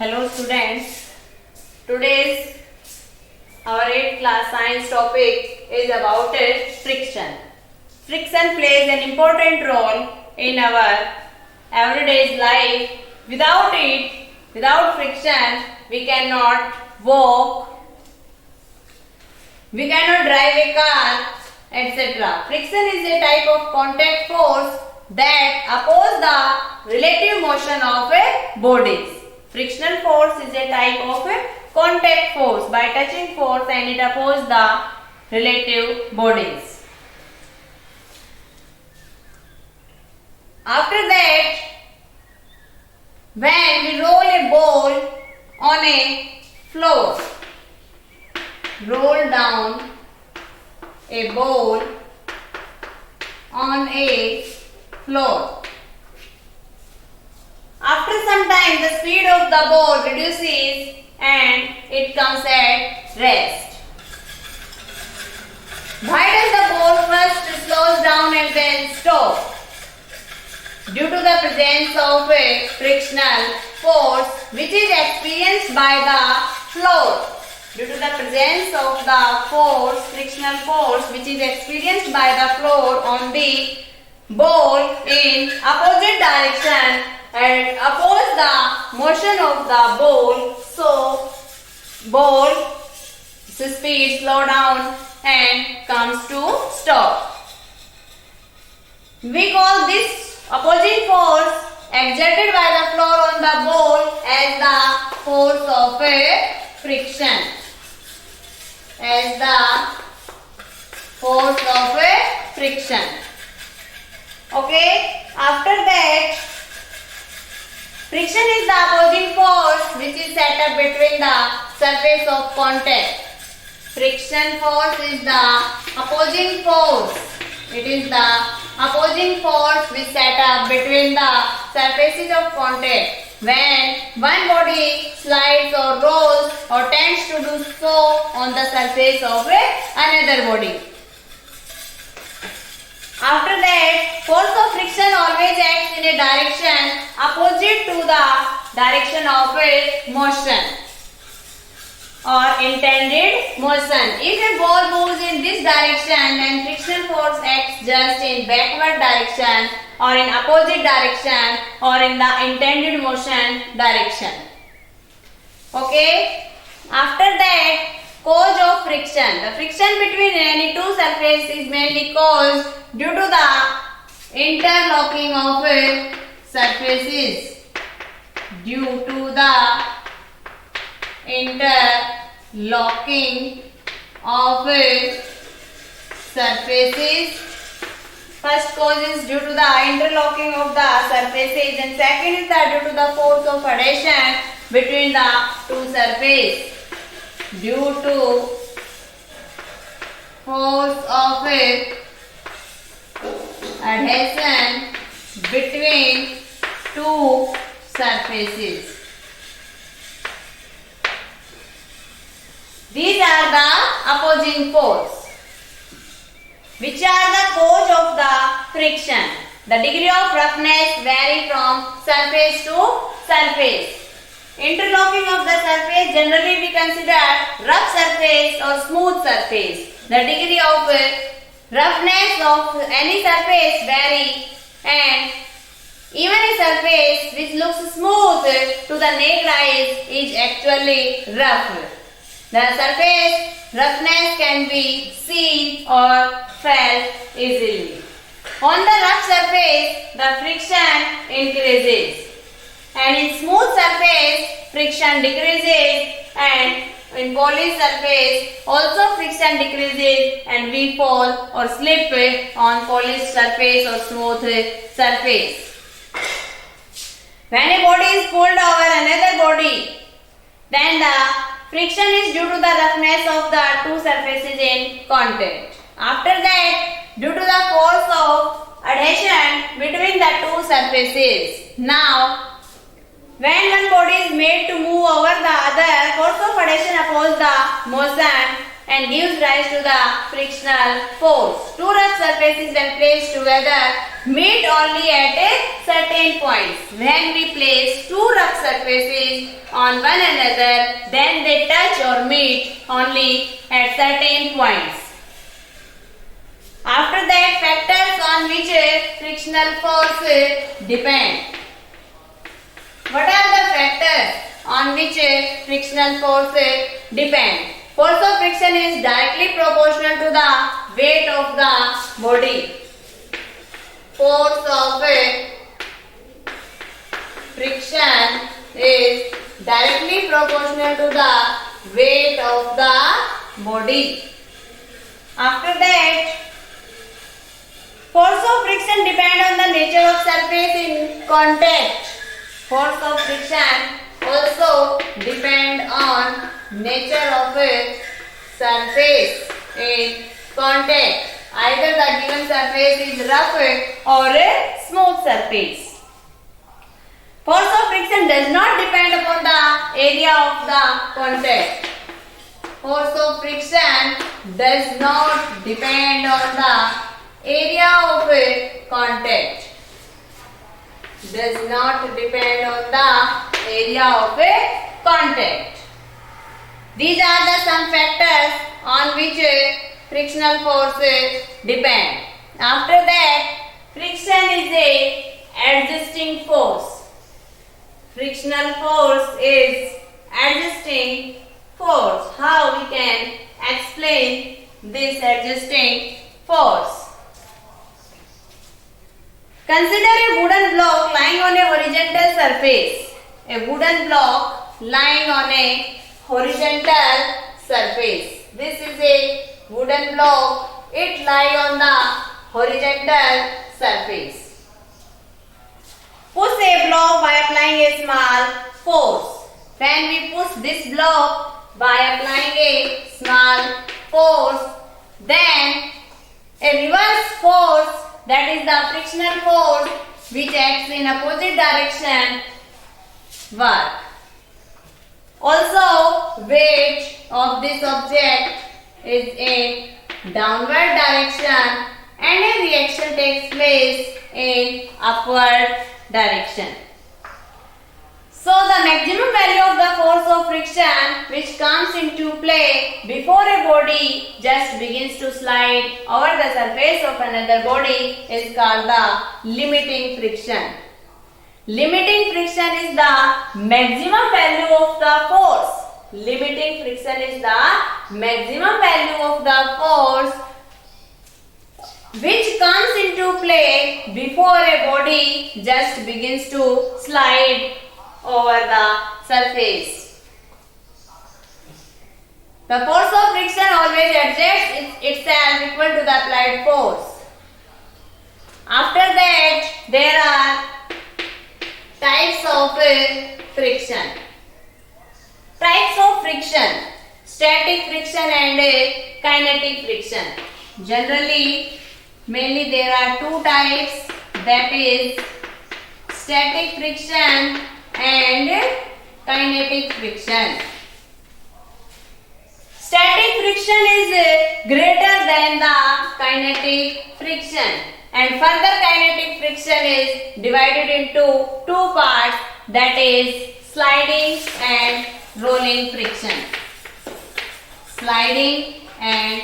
Hello students, today's our 8th class science topic is about friction. Friction plays an important role in our everyday life. Without it, without friction, we cannot walk, we cannot drive a car, etc. Friction is a type of contact force that opposes the relative motion of a bodies. Frictional force is a type of a contact force by touching force and it opposes the relative bodies. After that, when we roll a ball on a floor, roll down a ball on a floor. After some time, the speed of the ball reduces and it comes at rest. Why does the ball first slows down and then stop? Due to the presence of a frictional force which is experienced by the floor. Due to the presence of the force, frictional force which is experienced by the floor on the ball in opposite direction and oppose the motion of the ball, so ball speed slow down and comes to stop. We call this opposing force exerted by the floor on the ball as the force of a friction. As the force of a friction. Okay, after that, friction is the opposing force which is set up between the surface of contact. Friction force is the opposing force. It is the opposing force which set up between the surfaces of contact. When one body slides or rolls or tends to do so on the surface of another body. After that, force of friction always acts in a direction opposite to the direction of a motion or intended motion. If a ball moves in this direction, then friction force acts just in backward direction or in opposite direction or in the intended motion direction. Okay. After that, cause of friction. The friction between any two surfaces is mainly caused due to the interlocking of surfaces. Due to the interlocking of surfaces. First cause is due to the interlocking of the surfaces and second is due to the force of adhesion between the two surfaces. Due to force of adhesion between two surfaces. These are the opposing force. Which are the cause of the friction? The degree of roughness vary from surface to surface. Interlocking of the surface generally we consider rough surface or smooth surface. The degree of roughness of any surface vary and even a surface which looks smooth to the naked eyes is actually rough. The surface roughness can be seen or felt easily. On the rough surface, the friction increases. And in smooth surface, friction decreases. And in polished surface, also friction decreases and we fall or slip on polished surface or smooth surface. When a body is pulled over another body, then the friction is due to the roughness of the two surfaces in contact. After that, due to the force of adhesion between the two surfaces. Now, when one body is made to move over the other, force of adhesion opposes the motion and gives rise to the frictional force. Two rough surfaces when placed together meet only at a certain points. When we place two rough surfaces on one another, then they touch or meet only at certain points. After that, factors on which frictional force depend. What are the factors on which frictional force depend? Force of friction is directly proportional to the weight of the body. Force of friction is directly proportional to the weight of the body. After that, force of friction depends on the nature of surface in contact. Force of friction also depend on nature of a surface in contact. Either the given surface is rough or a smooth surface. Force of friction does not depend upon the area of the contact. Force of friction does not depend on the area of a contact. Does not depend on the area of a contact. These are the some factors on which frictional force depend. After that, friction is a adjusting force. Frictional force is adjusting force. How we can explain this adjusting force? Consider a wooden block lying on a horizontal surface. A wooden block lying on a horizontal surface. This is a wooden block. It lies on the horizontal surface. Push a block by applying a small force. When we push this block by applying a small force, then a reverse force, that is the frictional force, which acts in opposite direction, work. Also, weight of this object is in downward direction and a reaction takes place in upward direction. So, the maximum value of the force of friction which comes into play before a body just begins to slide over the surface of another body is called the limiting friction. Limiting friction is the maximum value of the force. Limiting friction is the maximum value of the force which comes into play before a body just begins to slide over the surface. The force of friction always adjusts itself equal to the applied force. After that, there are types of friction. Types of friction: static friction and kinetic friction. Generally, mainly there are two types, that is static friction and kinetic friction. Static friction is greater than the kinetic friction, and further kinetic friction is divided into two parts, that is sliding and rolling friction. Sliding and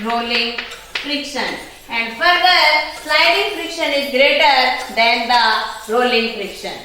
rolling friction. And further, sliding friction is greater than the rolling friction.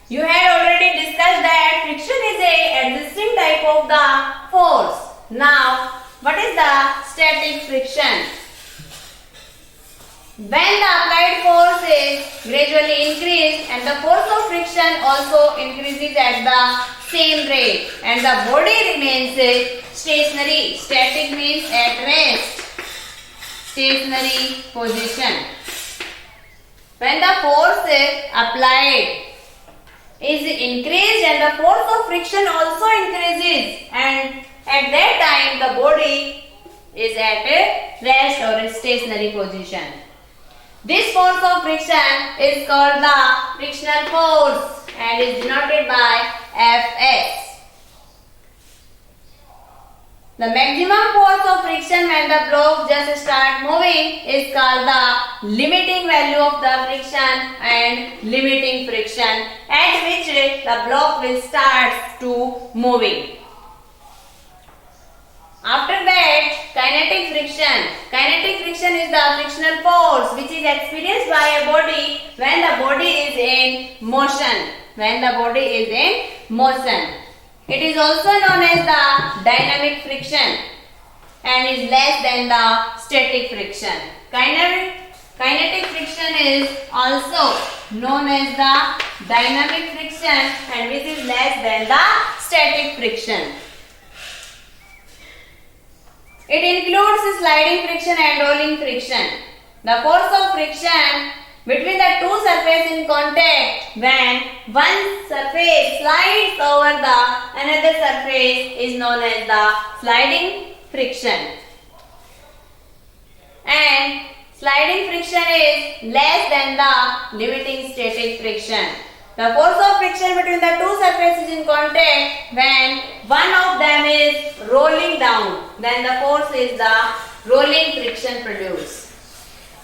You had already discussed that friction is a existing type of the force. Now, what is the static friction? When the applied force is gradually increased and the force of friction also increases at the same rate and the body remains stationary. Static means at rest. Stationary position. When the force applied is increased and the force of friction also increases, and at that time the body is at a rest or a stationary position. This force of friction is called the frictional force and is denoted by Fs. The maximum force of friction when the block just start moving is called the limiting value of the friction and limiting friction at which the block will start to moving. After that, kinetic friction. Kinetic friction is the frictional force which is experienced by a body when the body is in motion. When the body is in motion. It is also known as the dynamic friction and is less than the static friction. Kinetic friction is also known as the dynamic friction and which is less than the static friction. It includes sliding friction and rolling friction. The force of friction between the two surfaces in contact when one surface slides over the another surface is known as the sliding friction. And sliding friction is less than the limiting static friction. The force of friction between the two surfaces in contact when one of them is rolling down, then the force is the rolling friction produced.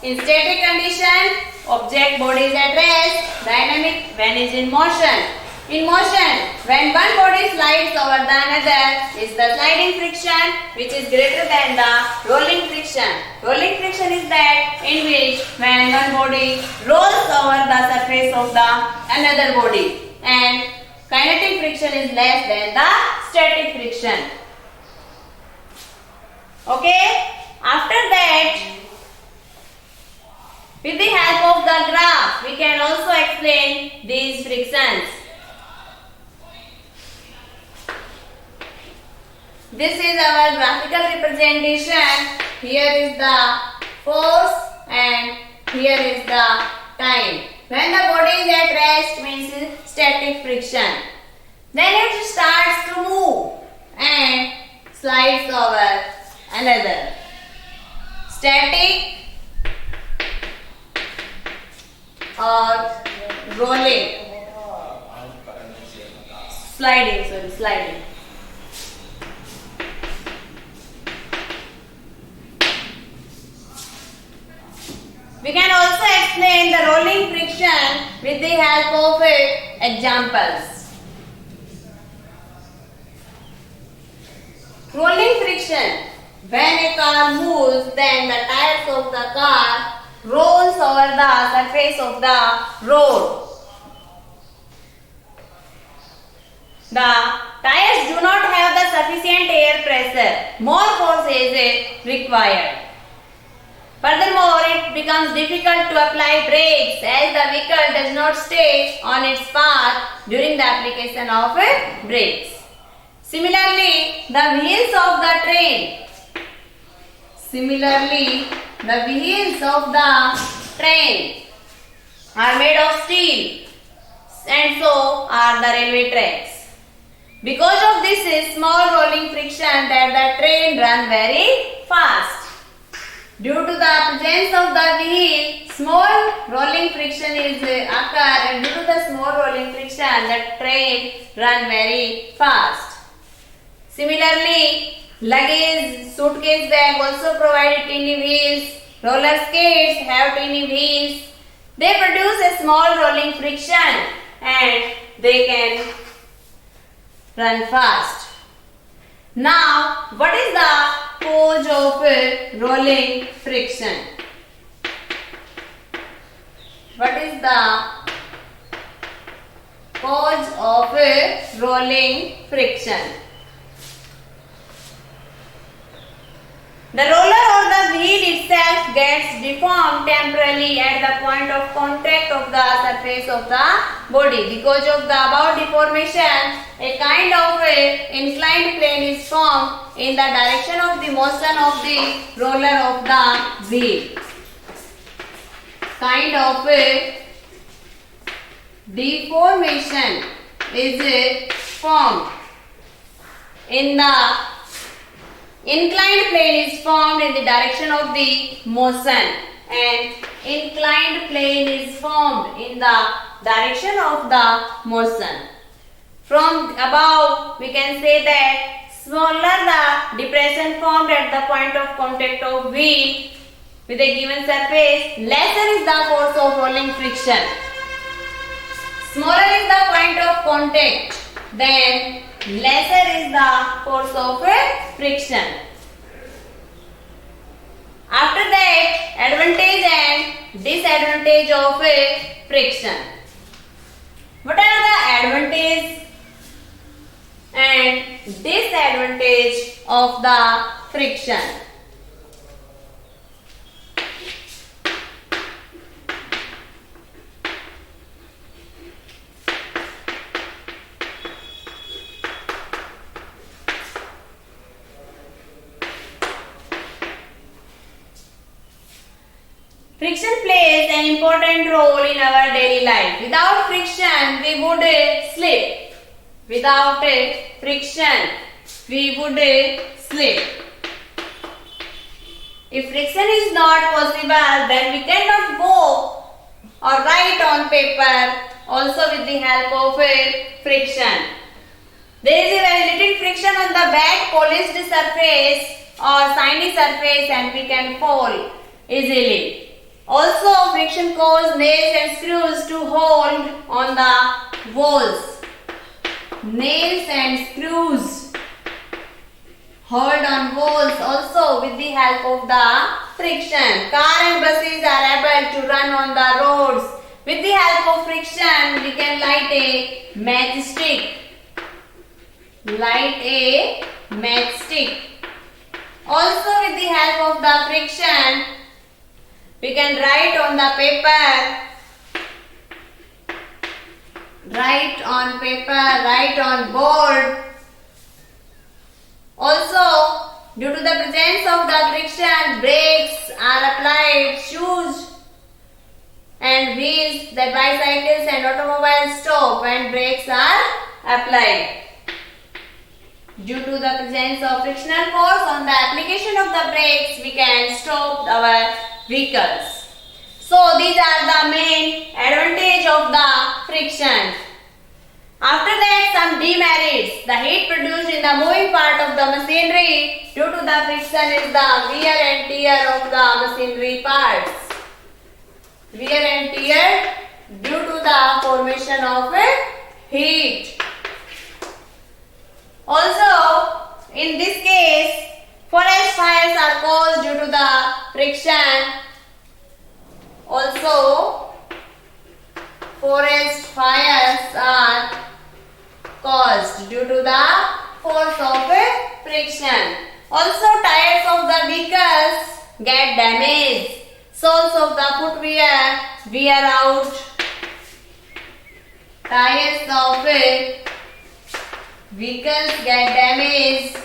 In static condition, object body is at rest, dynamic when is in motion. In motion, when one body slides over the another is the sliding friction which is greater than the rolling friction. Rolling friction is that in which when one body rolls over the surface of the another body, and kinetic friction is less than the static friction. Okay? After that, with the help of the graph, we can also explain these frictions. This is our graphical representation. Here is the force and here is the time. When the body is at rest means static friction. Then it starts to move and slides over another. Static or rolling. Sliding. We can also explain the rolling friction with the help of examples. Rolling friction. When a car moves, then the tires of the car rolls over the surface of the road. The tires do not have the sufficient air pressure. More force is required. Furthermore, it becomes difficult to apply brakes as the vehicle does not stay on its path during the application of brakes. Similarly, the wheels of the train are made of steel, and so are the railway tracks. Because of this small rolling friction that the train runs very fast. Due to the presence of the wheel, small rolling friction is occur, and due to the small rolling friction, the train run very fast. Similarly, luggage, suitcase bag also provide tiny wheels. Roller skates have tiny wheels. They produce a small rolling friction and they can run fast. Now, what is the cause of rolling friction? What is the cause of rolling friction? The roller or the wheel itself gets deformed temporarily at the point of contact of the surface of the body. Because of the above deformation, a kind of inclined plane is formed in the direction of the motion of the roller of the wheel. Kind of deformation is formed in the inclined plane is formed in the direction of the motion, and inclined plane is formed in the direction of the motion. From above we can say that smaller the depression formed at the point of contact of wheel with a given surface, lesser is the force of rolling friction. Smaller is the point of contact, then lesser is the force of friction. After that, advantage and disadvantage of friction. What are the advantage and disadvantage of the friction? Friction plays an important role in our daily life. Without friction, we would slip. Without friction, we would slip. If friction is not possible, then we cannot go or write on paper also with the help of friction. There is a very little friction on the wet polished surface or shiny surface and we can fall easily. Also, friction causes nails and screws to hold on the walls. Nails and screws hold on walls also with the help of the friction. Car and buses are able to run on the roads. With the help of friction, we can light a matchstick. Light a matchstick. Also, with the help of the friction, we can write on the paper, write on paper, write on board. Also, due to the presence of the friction, brakes are applied, shoes and wheels, the bicycles and automobiles stop when brakes are applied. Due to the presence of frictional force on the application of the brakes, we can stop our vehicles. So these are the main advantage of the friction. After that, some demerits. The heat produced in the moving part of the machinery due to the friction is the wear and tear of the machinery parts. Wear and tear due to the formation of heat. Also, in this case, forest fires are caused due to the friction. Also, forest fires are caused due to the force of friction. Also, tires of the vehicles get damaged. Soles of the footwear wear out. Tires of vehicles get damaged.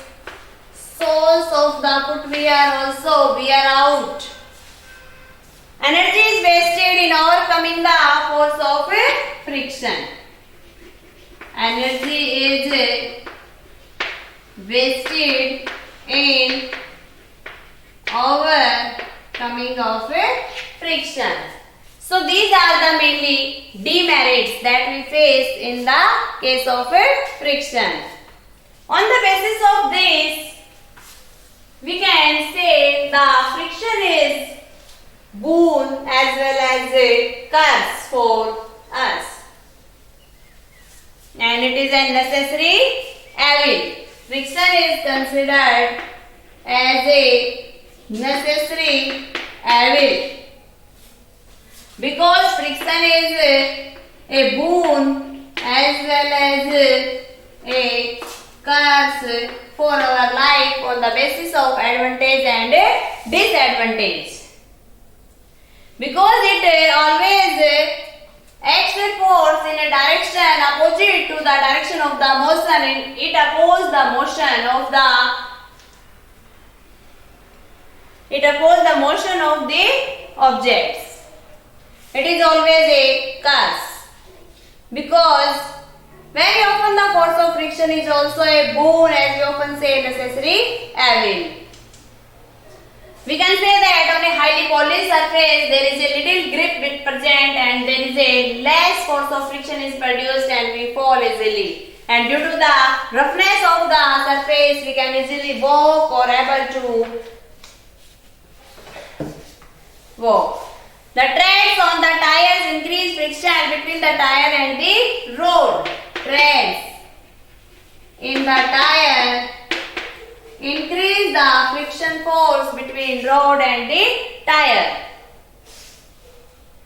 Soles of the footwear also wear out. Energy is wasted in overcoming the force of friction. Energy is wasted in overcoming of friction. So these are the mainly demerits that we face in the case of friction. On the basis of this, we can say the friction is boon as well as a curse for us. And it is a necessary evil. Friction is considered as a necessary evil. Because friction is a boon as well as a curse for our life on the basis of advantage and disadvantage. Because it always acts with force in a direction opposite to the direction of the motion, and it opposes the motion of the objects. It is always a curse, because very often the force of friction is also a boon, as we often say necessary evil. We can say that on a highly polished surface there is a little grip with present and there is a less force of friction is produced and we fall easily. and due to the roughness of the surface we can easily walk or able to walk. The treads on the tires increase friction between the tire and the road. Treads in the tire increase the friction force between road and the tire,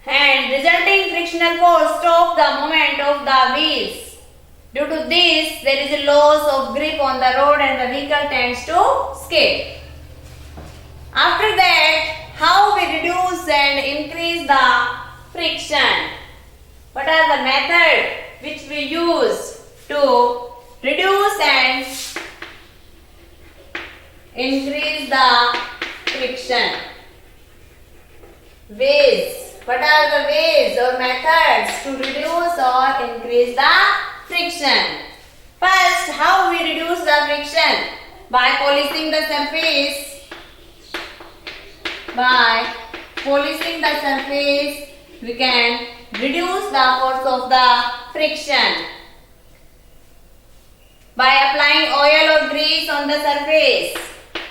and resulting frictional force stop the movement of the wheels. Due to this, there is a loss of grip on the road and the vehicle tends to skid. After that, how we reduce and increase the friction? What are the methods which we use to reduce and increase the friction? Ways. What are the ways or methods to reduce or increase the friction? First, how we reduce the friction? By polishing the surface. By polishing the surface, we can reduce the force of the friction. By applying oil or grease on the surface.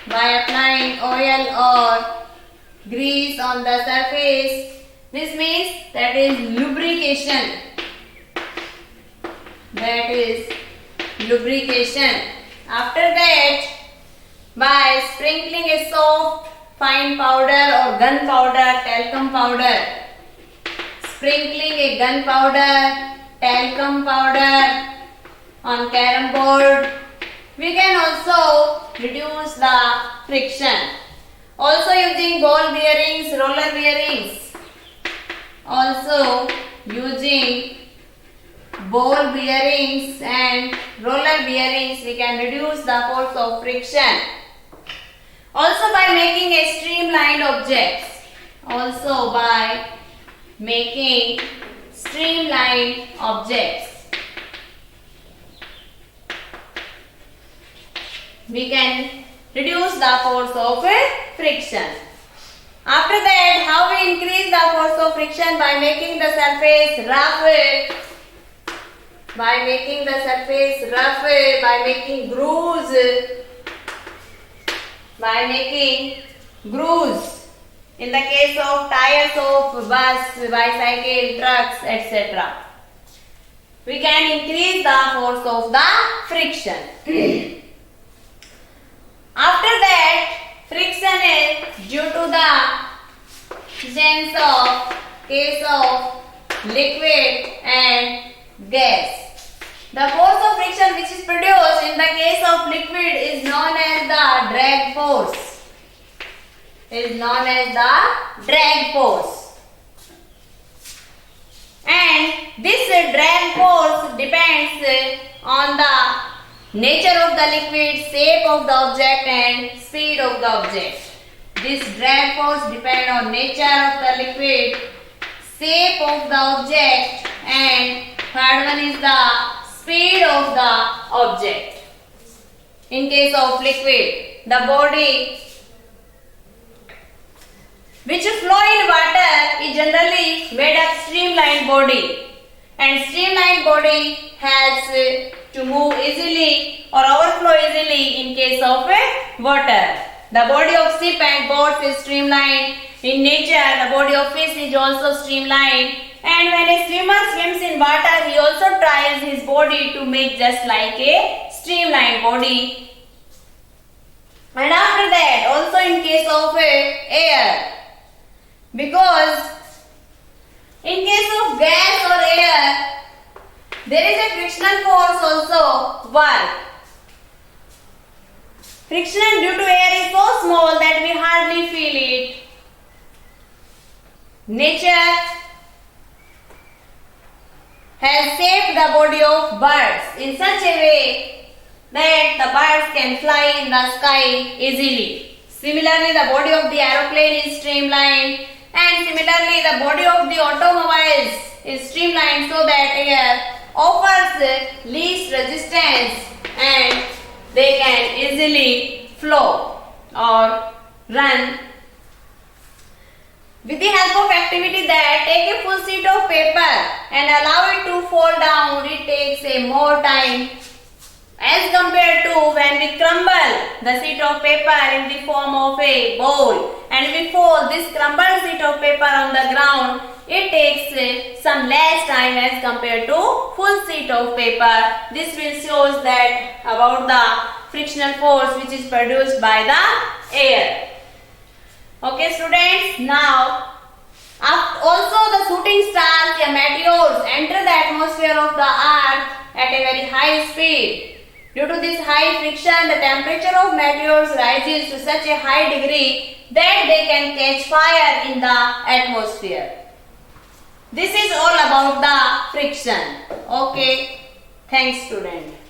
By applying oil or grease on the surface, this means that is lubrication. That is lubrication. After that, by sprinkling a soft fine powder or gunpowder, talcum powder. Sprinkling a gunpowder, talcum powder on carom board, we can also reduce the friction. Also using ball bearings, roller bearings. Also using ball bearings and roller bearings, we can reduce the force of friction. Also by making a streamlined objects. Also by making streamlined objects, we can reduce the force of friction. After that, how we increase the force of friction? By making the surface rough. By making the surface rough, by making grooves. By making grooves in the case of tires of bus, bicycle, trucks, etc. We can increase the force of the friction. After that, friction is due to the presence of case of liquid and gas. The force of friction which is produced in the case of liquid is known as the drag force. Is known as the drag force. And this drag force depends on the nature of the liquid, shape of the object and speed of the object. This drag force depends on nature of the liquid, shape of the object and third one is the speed of the object. In case of liquid, the body which flow in water is generally made of streamlined body, and streamlined body has to move easily or overflow easily in case of water. The body of ship and boats is streamlined in nature. The body of fish is also streamlined. And when a swimmer swims in water, he also tries his body to make just like a streamlined body. And after that, also in case of air, because in case of gas or air, there is a frictional force also work. Friction due to air is so small that we hardly feel it. Nature has shaped the body of birds in such a way that the birds can fly in the sky easily. Similarly, the body of the aeroplane is streamlined, and similarly the body of the automobiles is streamlined so that air offers least resistance and they can easily flow or run. With the help of activity that take a full sheet of paper and allow it to fall down, it takes a more time as compared to when we crumble the sheet of paper in the form of a bowl and we fold this crumbled sheet of paper on the ground. It takes some less time as compared to full sheet of paper. This will show that about the frictional force which is produced by the air. Okay students, now also the shooting stars, the meteors enter the atmosphere of the earth at a very high speed. Due to this high friction, the temperature of meteors rises to such a high degree that they can catch fire in the atmosphere. This is all about the friction. Okay, thanks student.